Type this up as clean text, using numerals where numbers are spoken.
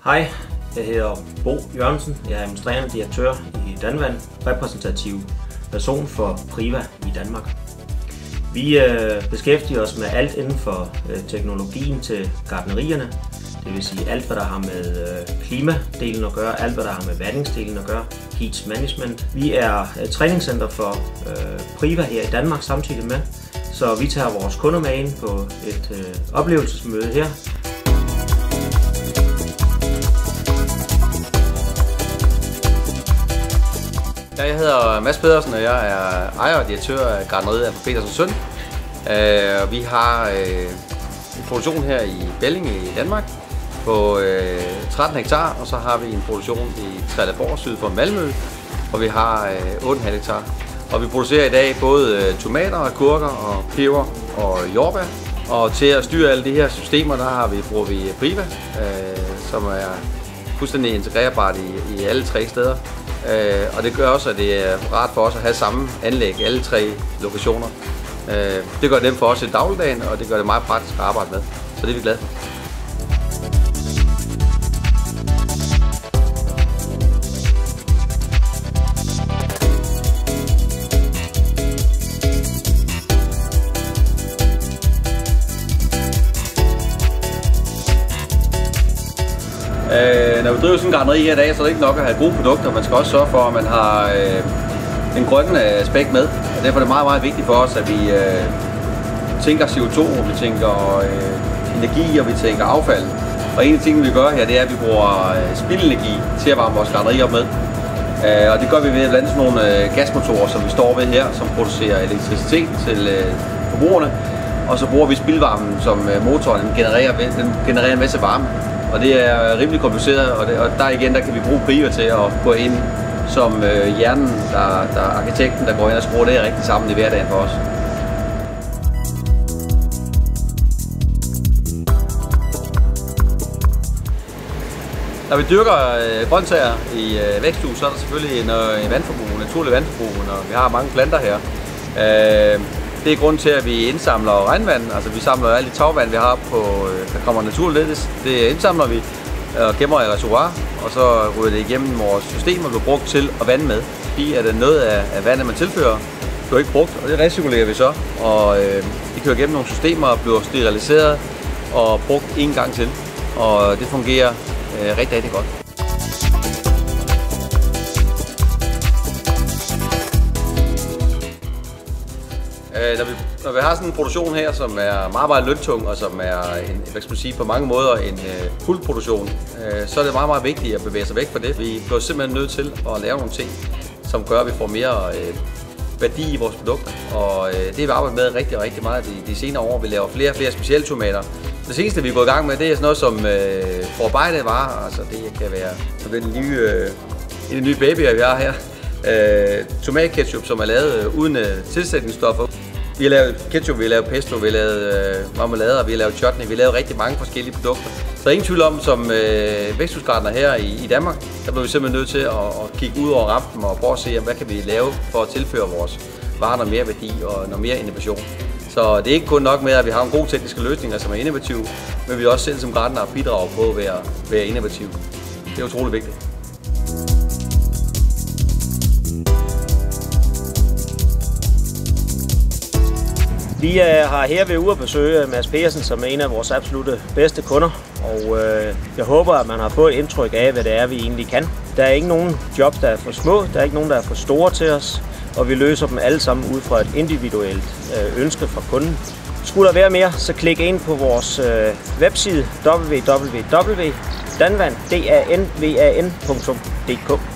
Hej, jeg hedder Bo Jørgensen. Jeg er administrerende direktør i Danvand, repræsentativ person for Priva i Danmark. Vi beskæftiger os med alt inden for teknologien til gartnerierne. Det vil sige alt, hvad der har med klimadelen at gøre, alt, hvad der har med vandingsdelen at gøre, heat management. Vi er et træningscenter for Priva her i Danmark samtidig med, så vi tager vores kunder med ind på et oplevelsesmøde her. Jeg hedder Mads Pedersen, og jeg er ejer og direktør af gartneriet af Petersen Søn. Vi har en produktion her i Bellinge i Danmark på 13 hektar, og så har vi en produktion i Trelleborg syd for Malmø, og vi har 8,5 hektar. Og vi producerer i dag både tomater, agurker og peber og jordbær. Og til at styre alle de her systemer, bruger vi Priva, som er fuldstændig integrerbart i alle tre steder. Og det gør også, at det er rart for os at have samme anlæg i alle tre lokationer. Det gør det nemt for os i dagligdagen, og det gør det meget praktisk at arbejde med. Så det er vi glade for. Når vi driver sådan en gartneri her i dag, så er det ikke nok at have gode produkter. Man skal også sørge for, at man har den grønne aspekt med. Og derfor er det meget, meget vigtigt for os, at vi tænker CO2, og vi tænker energi, og vi tænker affald. Og en af tingene, vi gør her, det er, at vi bruger spildenergi til at varme vores gartneri op med. Og det gør vi ved blandt andet sådan nogle gasmotorer, som vi står ved her, som producerer elektricitet til forbrugerne. Og så bruger vi spildvarmen, som motoren genererer en masse varme. Og det er rimelig kompliceret, og der kan vi bruge Priva til at gå ind som hjernen, der arkitekten, der går ind og skruer det rigtig sammen i hverdagen for os. Når vi dyrker grøntsager i væksthus, så er der selvfølgelig noget naturligt vandforbrug, når vi har mange planter her. Det er grunden til, at vi indsamler regnvand. Altså vi samler alt det tagvand, vi har der kommer naturligt. Det indsamler vi og gemmer i reservoir, og så ryger det igennem vores system og bliver brugt til at vande med. Fordi at noget af vandet, man tilfører, bliver ikke brugt, og det recirkulerer vi så. Og det kører igennem nogle systemer og bliver steriliseret og brugt en gang til. Og det fungerer rigtig, rigtig godt. Når vi har sådan en produktion her, som er meget, meget løntung, og som er på mange måder en fuld produktion, så er det meget, meget vigtigt at bevæge sig væk fra det. Vi bliver simpelthen nødt til at lave nogle ting, som gør, at vi får mere værdi i vores produkter. Og det har vi arbejdet med rigtig, rigtig meget de senere år. Vi laver flere og flere specialtomater. Det seneste, vi er gået i gang med, det er sådan noget som forarbejdede varer. Altså det kan være en af de nye babyer, vi har her. Tomatketchup, som er lavet uden tilsætningsstoffer. Vi har lavet ketchup, vi har lavet pesto, vi har lavet marmelader, vi har lavet chutney, vi har lavet rigtig mange forskellige produkter. Så ingen tvivl om, som væksthusgartner her i Danmark, der bliver vi simpelthen nødt til at kigge ud over rampen og prøve at se, hvad kan vi lave for at tilføre vores varer noget mere værdi og noget mere innovation. Så det er ikke kun nok med, at vi har nogle gode tekniske løsninger, som er innovative, men vi også selv som gartnere bidrager på at være innovative. Det er utroligt vigtigt. Vi har her ved ude at besøge Mads Pedersen, som er en af vores absolutte bedste kunder, og jeg håber, at man har fået et indtryk af, hvad det er, vi egentlig kan. Der er ikke nogen job, der er for små, der er ikke nogen, der er for store til os, og vi løser dem alle sammen ud fra et individuelt ønske fra kunden. Skulle der være mere, så klik ind på vores webside www.danvand.dk.